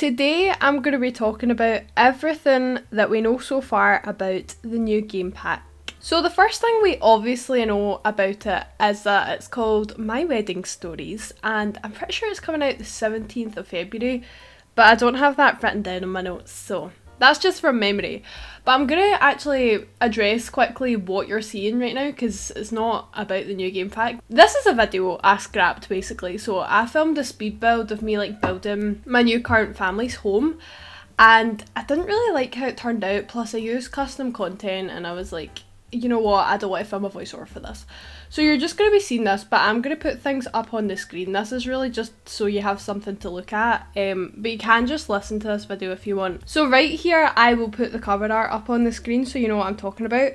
Today I'm going to be talking about everything that we know so far about the new game pack. So the first thing we obviously know about it is that it's called My Wedding Stories, and I'm pretty sure it's coming out the 17th of February, but I don't have that written down in my notes, so that's just from memory. But I'm going to actually address quickly what you're seeing right now, because it's not about the new game pack. This is a video I scrapped basically, so I filmed a speed build of me building my new current family's home, and I didn't really like how it turned out, plus I used custom content and I was like, you know what, I don't want to film a voiceover for this. So you're just going to be seeing this, but I'm going to put things up on the screen. This is really just so you have something to look at, but you can just listen to this video if you want. So right here, I will put the cover art up on the screen so you know what I'm talking about.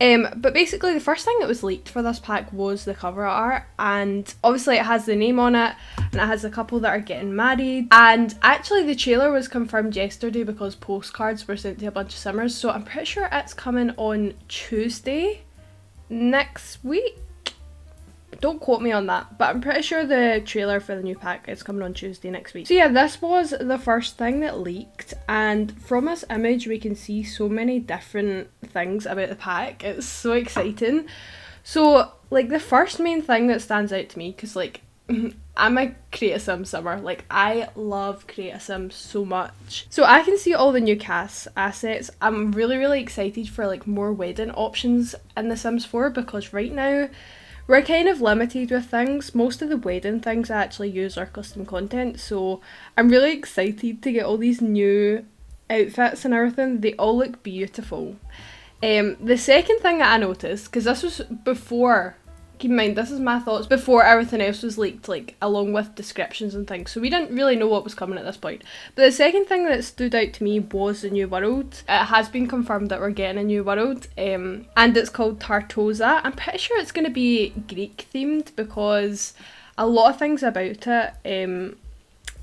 But basically the first thing that was leaked for this pack was the cover art, and obviously it has the name on it and it has a couple that are getting married, and actually the trailer was confirmed yesterday because postcards were sent to a bunch of simmers, so I'm pretty sure it's coming on Tuesday next week. Don't quote me on that, but I'm pretty sure the trailer for the new pack is coming on Tuesday next week. So yeah, this was the first thing that leaked, and from this image we can see so many different things about the pack. It's so exciting. So the first main thing that stands out to me, because I'm a Create a Sim simmer, I love Create a Sim so much. So I can see all the new cast assets. I'm really excited for more wedding options in The Sims 4, because right now we're kind of limited with things. Most of the wedding things I actually use are custom content, so I'm really excited to get all these new outfits and everything. They all look beautiful. The second thing that I noticed, because this was before, keep in mind this is my thoughts before everything else was leaked, along with descriptions and things, so we didn't really know what was coming at this point. But the second thing that stood out to me was the new world. It has been confirmed that we're getting a new world, and it's called Tartosa. I'm pretty sure it's going to be Greek themed, because a lot of things about it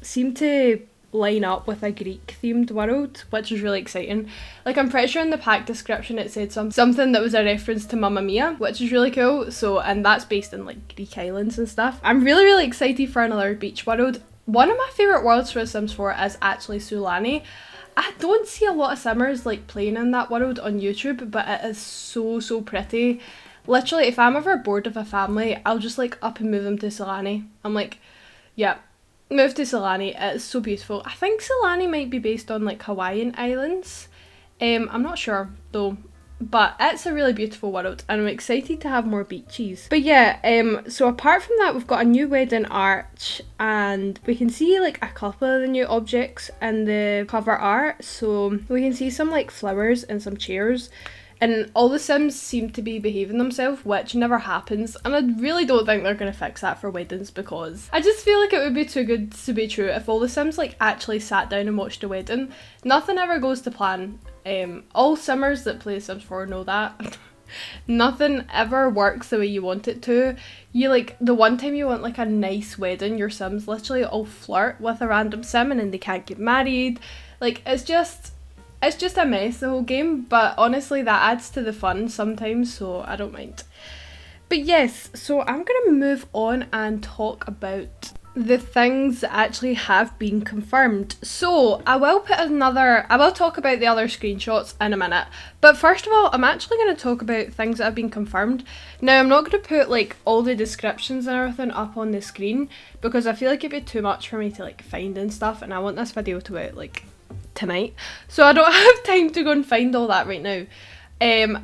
seem to line up with a Greek themed world, which is really exciting. I'm pretty sure in the pack description it said something that was a reference to Mamma Mia, which is really cool. So, and that's based in Greek islands and stuff. I'm really excited for another beach world. One of my favourite worlds for Sims 4 is actually Sulani. I don't see a lot of simmers playing in that world on YouTube, but it is so pretty. Literally, if I'm ever bored of a family, I'll just up and move them to Sulani. I'm yeah, move to Sulani. It's so beautiful. I think Sulani might be based on Hawaiian islands. I'm not sure though, but it's a really beautiful world and I'm excited to have more beaches. But yeah, so apart from that, we've got a new wedding arch, and we can see a couple of the new objects in the cover art. So we can see some flowers and some chairs, and all the Sims seem to be behaving themselves, which never happens, and I really don't think they're going to fix that for weddings, because I just feel it would be too good to be true if all the Sims actually sat down and watched a wedding. Nothing ever goes to plan. All Simmers that play Sims 4 know that. Nothing ever works the way you want it to. You the one time you want a nice wedding, your Sims literally all flirt with a random Sim and then they can't get married. It's just a mess, the whole game, but honestly that adds to the fun sometimes, so I don't mind. But yes, so I'm going to move on and talk about the things that actually have been confirmed. So I will talk about the other screenshots in a minute, but first of all I'm actually going to talk about things that have been confirmed. Now I'm not going to put all the descriptions and everything up on the screen, because I feel it'd be too much for me to find and stuff, and I want this video to out tonight, so I don't have time to go and find all that right now.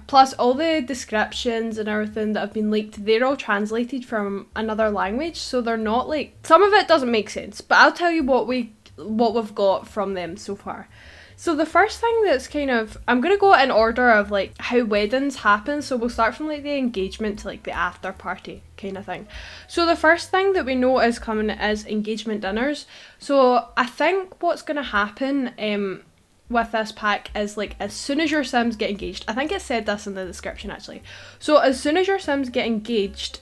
Plus all the descriptions and everything that have been leaked, they're all translated from another language, so they're not some of it doesn't make sense, but I'll tell you what we've got from them so far. So the first thing that's I'm going to go in order of how weddings happen, so we'll start from the engagement to the after party kind of thing. So the first thing that we know is coming is engagement dinners. So I think what's going to happen with this pack is as soon as your Sims get engaged, I think it said this in the description actually, so as soon as your Sims get engaged,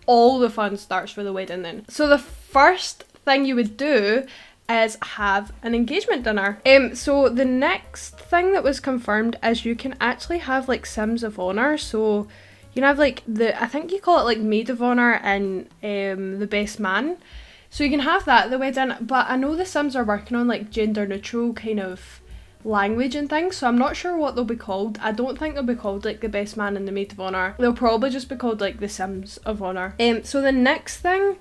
all the fun starts for the wedding then. So the first thing you would do is have an engagement dinner. So the next thing that was confirmed is you can actually have Sims of Honor. So you can have I think you call it maid of honor and the best man. So you can have that at the wedding, but I know the Sims are working on like gender neutral kind of language and things, so I'm not sure what they'll be called. I don't think they'll be called like the best man and the maid of honour. They'll probably just be called like the Sims of honour. So the next thing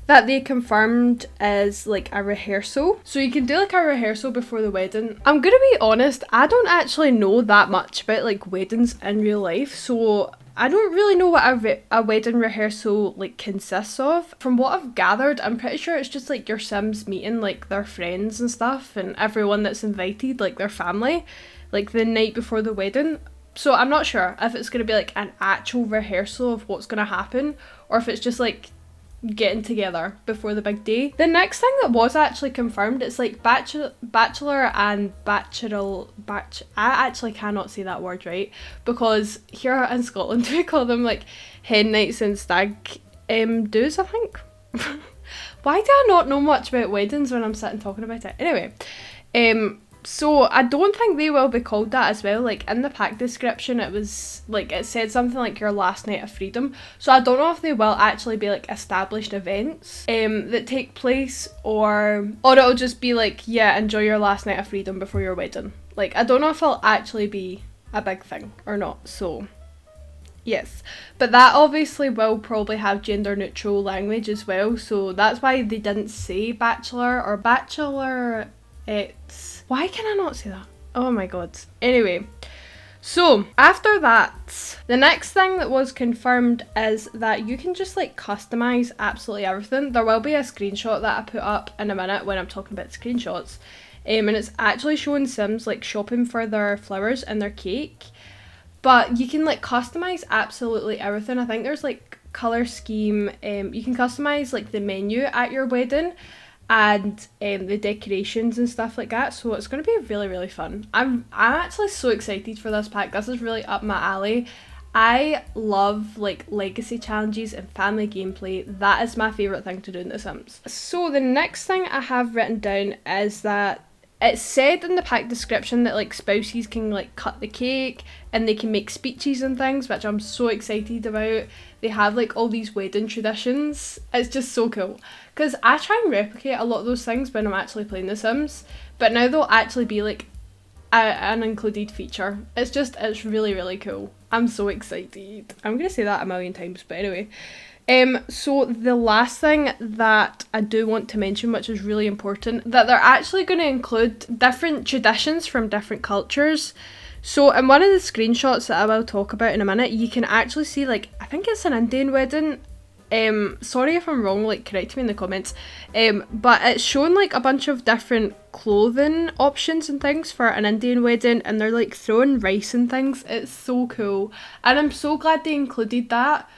that they confirmed is like a rehearsal. So you can do like a rehearsal before the wedding. I'm gonna be honest, I don't actually know that much about like weddings in real life, so I don't really know what a wedding rehearsal like consists of. From what I've gathered, I'm pretty sure it's just like your Sims meeting like their friends and stuff and everyone that's invited, like their family, like the night before the wedding. So I'm not sure if it's going to be like an actual rehearsal of what's going to happen or if it's just like getting together before the big day. The next thing that was actually confirmed, it's like bachelor and I actually cannot say that word right, because here in Scotland we call them like hen nights and stag do's, I think. Why do I not know much about weddings when I'm sitting talking about it? Anyway, so I don't think they will be called that as well. Like in the pack description it was like, it said something like your last night of freedom, so I don't know if they will actually be like established events that take place, or it'll just be like, yeah, enjoy your last night of freedom before your wedding. Like I don't know if it'll actually be a big thing or not, so yes. But that obviously will probably have gender neutral language as well, so that's why they didn't say bachelor or bachelorettes. Why can I not say that? Oh my god. Anyway, so after that, the next thing that was confirmed is that you can just like customize absolutely everything. There will be a screenshot that I put up in a minute when I'm talking about screenshots, and it's actually showing Sims like shopping for their flowers and their cake, but you can like customize absolutely everything. I think there's like color scheme, you can customize like the menu at your wedding and the decorations and stuff like that, so it's going to be really, really fun. I'm actually so excited for this pack. This is really up my alley. I love like legacy challenges and family gameplay. That is my favourite thing to do in The Sims. So the next thing I have written down is that it said in the pack description that like spouses can like cut the cake and they can make speeches and things, which I'm so excited about. They have like all these wedding traditions. It's just so cool, because I try and replicate a lot of those things when I'm actually playing The Sims, but now they'll actually be like an included feature. It's really, really cool. I'm so excited. I'm gonna say that a million times, but anyway. So the last thing that I do want to mention, which is really important, that they're actually going to include different traditions from different cultures. So in one of the screenshots that I will talk about in a minute, you can actually see like, I think it's an Indian wedding. Sorry if I'm wrong, like correct me in the comments. But it's showing like a bunch of different clothing options and things for an Indian wedding, and they're like throwing rice and things. It's so cool, and I'm so glad they included that.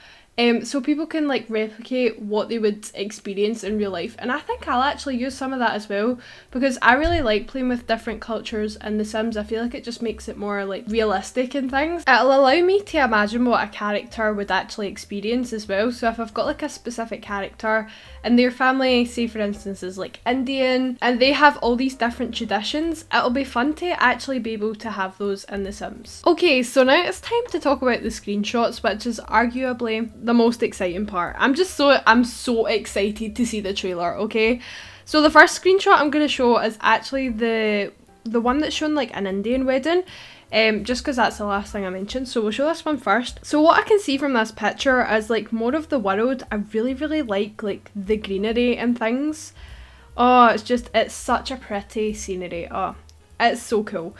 So people can like replicate what they would experience in real life, and I think I'll actually use some of that as well, because I really like playing with different cultures in The Sims. I feel like it just makes it more like realistic and things. It'll allow me to imagine what a character would actually experience as well. So if I've got like a specific character and their family, say for instance, is like Indian and they have all these different traditions, it'll be fun to actually be able to have those in The Sims. Okay, so now it's time to talk about the screenshots, which is arguably the most exciting part. I'm so excited to see the trailer, okay? So the first screenshot I'm going to show is actually the one that's shown like an Indian wedding, just because that's the last thing I mentioned, so we'll show this one first. So what I can see from this picture is like more of the world. I really, really like the greenery and things. Oh, it's such a pretty scenery. Oh, it's so cool.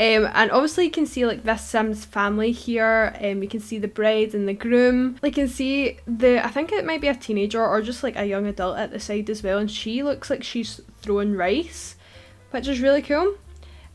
And obviously you can see like this Sims family here, you can see the bride and the groom. Like you can see I think it might be a teenager or just like a young adult at the side as well, and she looks like she's throwing rice, which is really cool.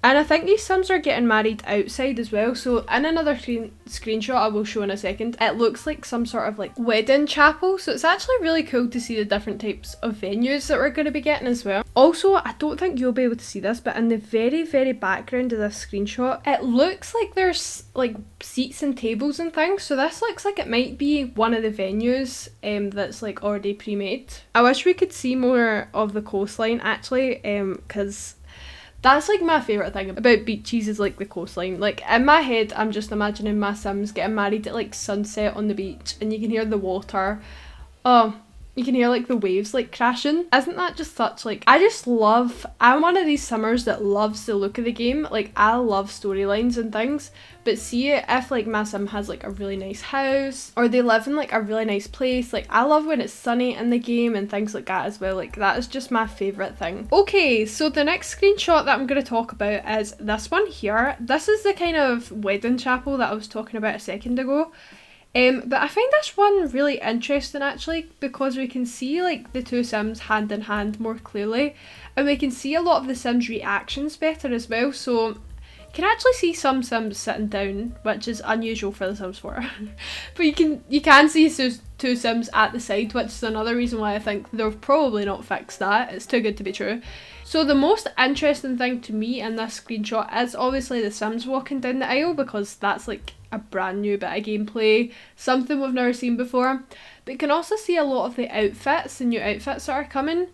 And I think these Sims are getting married outside as well. So in another screenshot I will show in a second, it looks like some sort of like wedding chapel. So it's actually really cool to see the different types of venues that we're going to be getting as well. Also, I don't think you'll be able to see this, but in the very, very background of this screenshot, it looks like there's like seats and tables and things. So this looks like it might be one of the venues that's like already pre-made. I wish we could see more of the coastline actually, because that's like my favourite thing about beaches is like the coastline. Like in my head I'm just imagining my Sims getting married at like sunset on the beach and you can hear the water. Oh, You can hear like the waves like crashing. Isn't that just such like, I'm one of these simmers that loves the look of the game. Like I love storylines and things, but see if like my sim has like a really nice house or they live in like a really nice place. Like I love when it's sunny in the game and things like that as well. Like that is just my favourite thing. Okay, so the next screenshot that I'm going to talk about is this one here. This is the kind of wedding chapel that I was talking about a second ago. But I find this one really interesting actually because we can see like the two sims hand in hand more clearly and we can see a lot of the sims reactions better as well, so you can actually see some sims sitting down, which is unusual for the Sims 4. But you can see two sims at the side, which is another reason why I think they've probably not fixed that. It's too good to be true. So the most interesting thing to me in this screenshot is obviously the sims walking down the aisle because that's like a brand new bit of gameplay, something we've never seen before. But you can also see a lot of the outfits, the new outfits that are coming.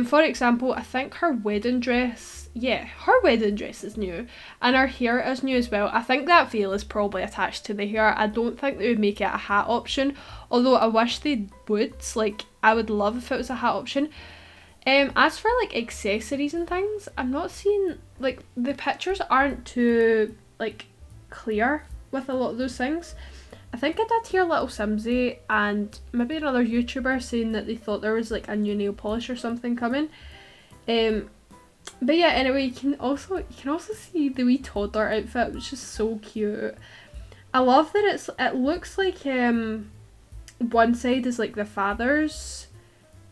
For example, I think her wedding dress is new and her hair is new as well. I think that veil is probably attached to the hair. I don't think they would make it a hat option, although I wish they would. Like I would love if it was a hat option. As for like accessories and things, I'm not seeing, like the pictures aren't too like clear with a lot of those things. I think I did hear Little Simsy and maybe another YouTuber saying that they thought there was like a new nail polish or something coming. But yeah, anyway, you can also see the wee toddler outfit, which is so cute. I love that it looks like one side is like the father's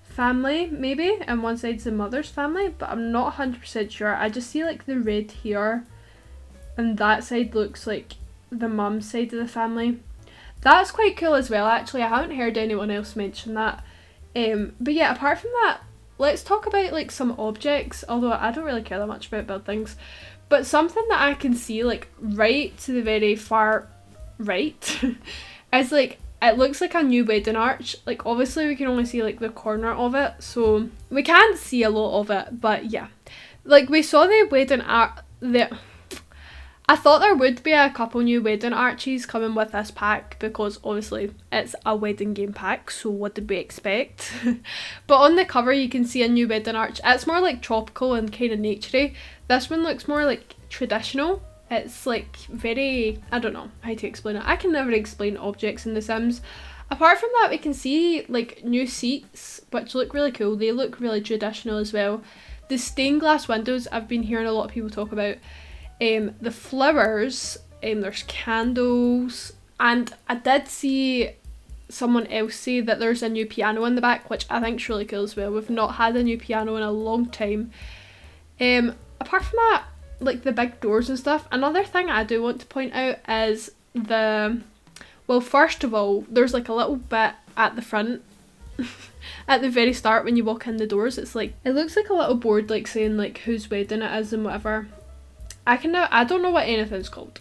family maybe and one side's the mother's family, but I'm not 100% sure. I just see like the red hair and that side looks like the mum's side of the family. That's quite cool as well actually. I haven't heard anyone else mention that. But yeah, apart from that, let's talk about like some objects, although I don't really care that much about buildings. But something that I can see like right to the very far right is like, it looks like a new wedding arch. Like obviously we can only see like the corner of it, so we can't see a lot of it, but yeah. Like we saw the wedding arch, I thought there would be a couple new wedding arches coming with this pack because obviously it's a wedding game pack, so what did we expect? But on the cover you can see a new wedding arch. It's more like tropical and kind of naturey. This one looks more like traditional. It's like very, I don't know how to explain it. I can never explain objects in The Sims. Apart from that, we can see like new seats, which look really cool. They look really traditional as well. The stained glass windows, I've been hearing a lot of people talk about. The flowers, there's candles, and I did see someone else say that there's a new piano in the back, which I think is really cool as well. We've not had a new piano in a long time. Apart from that, like the big doors and stuff, another thing I do want to point out is well, first of all, there's like a little bit at the front at the very start when you walk in the doors. It's like, it looks like a little board like saying like whose wedding it is and whatever. I don't know what anything's called.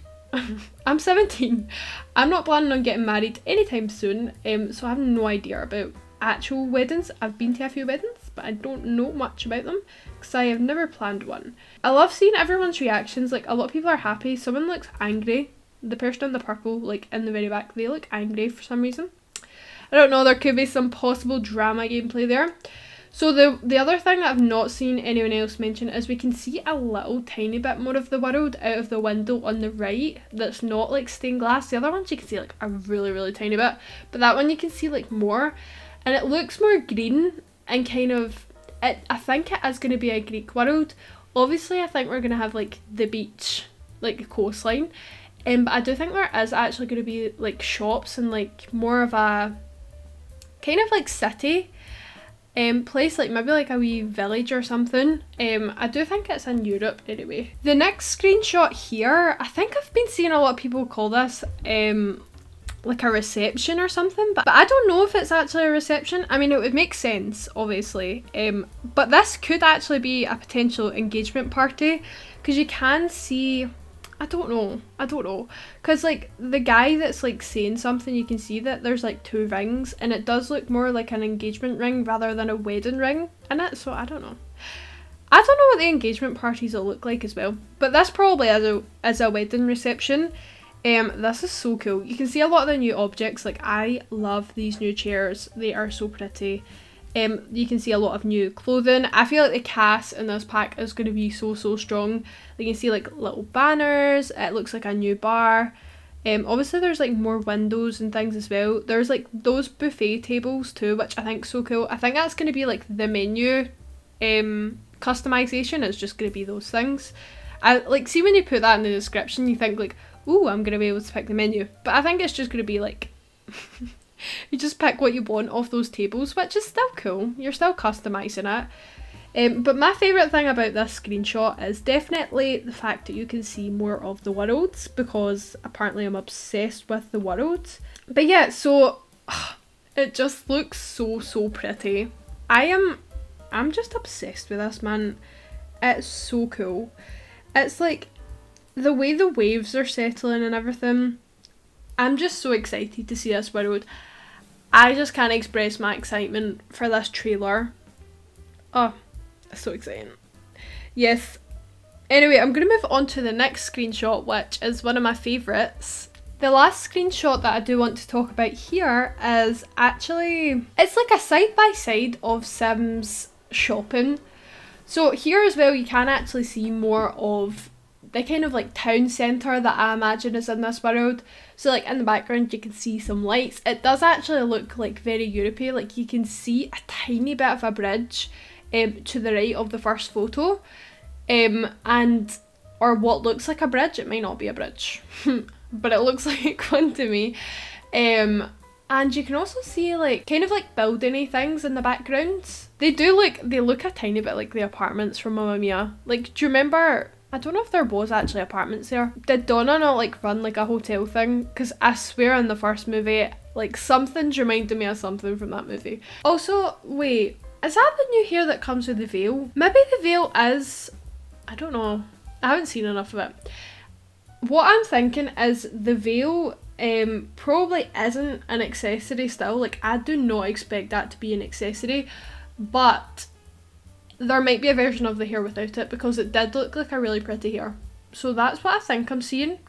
I'm 17. I'm not planning on getting married anytime soon, so I have no idea about actual weddings. I've been to a few weddings, but I don't know much about them because I have never planned one. I love seeing everyone's reactions. Like a lot of people are happy. Someone looks angry. The person in the purple, like in the very back, they look angry for some reason. I don't know, there could be some possible drama gameplay there. So the other thing that I've not seen anyone else mention is we can see a little tiny bit more of the world out of the window on the right that's not like stained glass. The other ones you can see like a really, really tiny bit, but that one you can see like more, and it looks more green and kind of, I think it is going to be a Greek world. Obviously I think we're going to have like the beach, like the coastline, but I do think there is actually going to be like shops and like more of a kind of like city place, like maybe like a wee village or something. I do think it's in Europe anyway. The next screenshot here, I think I've been seeing a lot of people call this like a reception or something, but I don't know if it's actually a reception. I mean, it would make sense obviously, but this could actually be a potential engagement party because you can see, I don't know, because like the guy that's like saying something, you can see that there's like 2 rings and it does look more like an engagement ring rather than a wedding ring in it, so I don't know what the engagement parties will look like as well, but this probably is a wedding reception. This is so cool. You can see a lot of the new objects. Like, I love these new chairs. They are so pretty. You can see a lot of new clothing. I feel like the cast in this pack is going to be so strong. You can see like little banners. It looks like a new bar. Obviously there's like more windows and things as well. There's like those buffet tables too, which I think is so cool. I think that's going to be like the menu customization. Is just going to be those things. I like, see when you put that in the description, you think like, ooh, I'm going to be able to pick the menu. But I think it's just going to be like, you just pick what you want off those tables, which is still cool. You're still customizing it. But my favourite thing about this screenshot is definitely the fact that you can see more of the worlds, because apparently I'm obsessed with the worlds. But yeah, so it just looks so pretty. I'm just obsessed with this, man. It's so cool. It's like the way the waves are settling and everything. I'm just so excited to see this world. I just can't express my excitement for this trailer. Oh, it's so exciting. Yes. Anyway, I'm going to move on to the next screenshot, which is one of my favourites. The last screenshot that I do want to talk about here is actually, it's like a side-by-side of Sims shopping. So here as well, you can actually see more of the kind of like town centre that I imagine is in this world. So like in the background you can see some lights. It does actually look like very Europe-y. Like you can see a tiny bit of a bridge to the right of the first photo. Or what looks like a bridge. It might not be a bridge, but it looks like one to me. And you can also see like kind of like building-y things in the background. They look a tiny bit like the apartments from Mamma Mia. Like, do you remember, I don't know if there was actually apartments there. Did Donna not like run like a hotel thing? Because I swear in the first movie, like something's reminded me of something from that movie. Also, wait, is that the new hair that comes with the veil? Maybe the veil is, I don't know. I haven't seen enough of it. What I'm thinking is the veil probably isn't an accessory still. Like, I do not expect that to be an accessory, but there might be a version of the hair without it, because it did look like a really pretty hair. So that's what I think I'm seeing,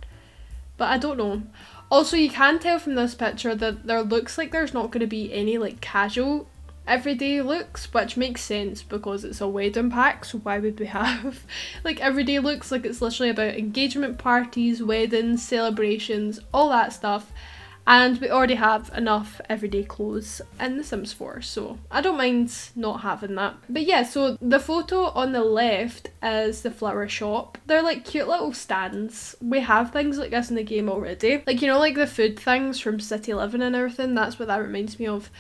but I don't know. Also, you can tell from this picture that there looks like there's not going to be any like casual everyday looks, which makes sense because it's a wedding pack, so why would we have like everyday looks? Like, it's literally about engagement parties, weddings, celebrations, all that stuff, and we already have enough everyday clothes in The Sims 4, so I don't mind not having that. But yeah, so the photo on the left is the flower shop. They're like cute little stands. We have things like this in the game already, like, you know, like the food things from City Living and everything. That's what that reminds me of.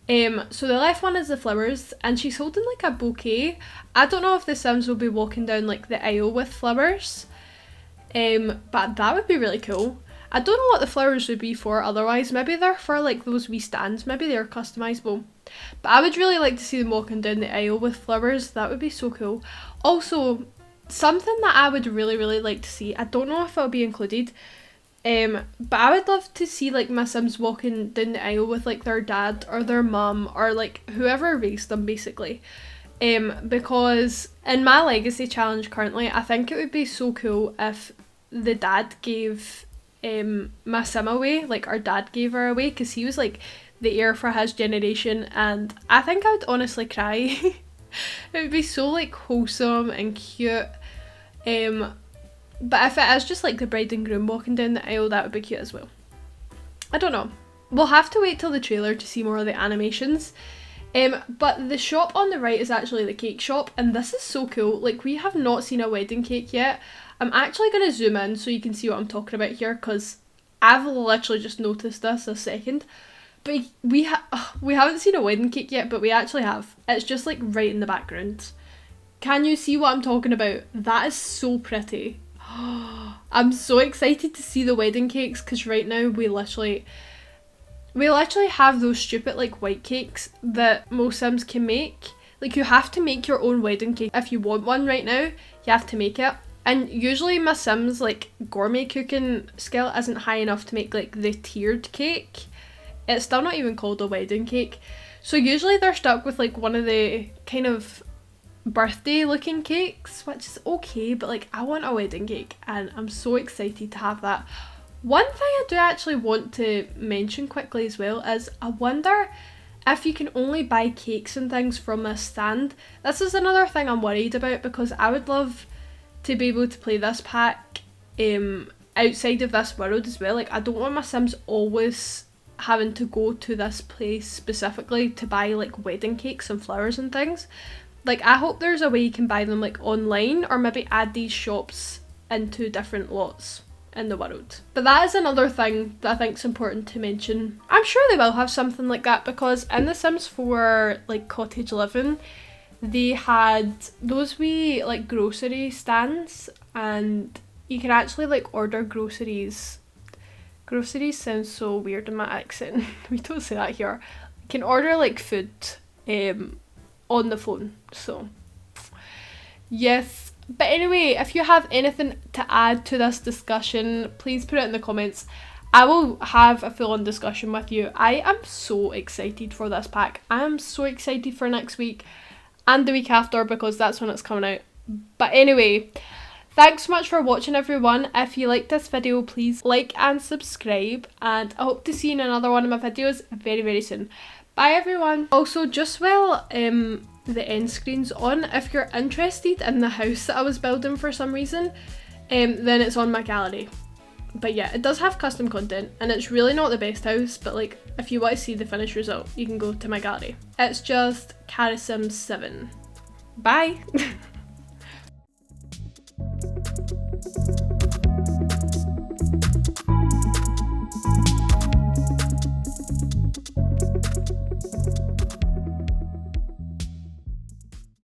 So the left one is the flowers, and she's holding like a bouquet. I don't know if the Sims will be walking down like the aisle with flowers, but that would be really cool. I don't know what the flowers would be for otherwise. Maybe they're for like those wee stands, maybe they're customizable. But I would really like to see them walking down the aisle with flowers. That would be so cool. Also, something that I would really like to see, I don't know if it'll be included, but I would love to see like my Sims walking down the aisle with like their dad or their mum or like whoever raised them, basically. Because in my legacy challenge currently, I think it would be so cool if the dad gave my Sim away, like our dad gave her away, because he was like the heir for his generation, and I think I would honestly cry. It would be so like wholesome and cute. But if it is just like the bride and groom walking down the aisle, that would be cute as well. I don't know. We'll have to wait till the trailer to see more of the animations. But the shop on the right is actually the cake shop, and this is so cool. Like, we have not seen a wedding cake yet. I'm actually going to zoom in so you can see what I'm talking about here, because I've literally just noticed this a second. But we haven't seen a wedding cake yet, but we actually have. It's just like right in the background. Can you see what I'm talking about? That is so pretty. I'm so excited to see the wedding cakes, because right now we literally have those stupid like white cakes that most Sims can make. Like, you have to make your own wedding cake. If you want one right now, you have to make it. And usually my Sims like gourmet cooking skill isn't high enough to make like the tiered cake. It's still not even called a wedding cake. So usually they're stuck with like one of the kind of birthday looking cakes, which is okay, but like I want a wedding cake and I'm so excited to have that. One thing I do actually want to mention quickly as well is I wonder if you can only buy cakes and things from a stand. This is another thing I'm worried about because I would love to be able to play this pack outside of this world as well. Like, I don't want my Sims always having to go to this place specifically to buy like wedding cakes and flowers and things. Like, I hope there's a way you can buy them like online, or maybe add these shops into different lots in the world. But that is another thing that I think is important to mention. I'm sure they will have something like that, because in The Sims 4 like cottage living, they had those wee like grocery stands, and you can actually like order groceries. Groceries sounds so weird in my accent. We don't say that here. You can order like food on the phone. So yes. But anyway, if you have anything to add to this discussion, please put it in the comments. I will have a full-on discussion with you. I am so excited for this pack. I am so excited for next week and the week after, because that's when it's coming out. But anyway, thanks so much for watching, everyone. If you liked this video, please like and subscribe, and I hope to see you in another one of my videos very, very soon. Bye, everyone. Also, just while the end screen's on, if you're interested in the house that I was building for some reason, then it's on my gallery. But yeah, it does have custom content, and it's really not the best house, but like, if you want to see the finished result, you can go to my gallery. It's just Cara Sims 7. Bye!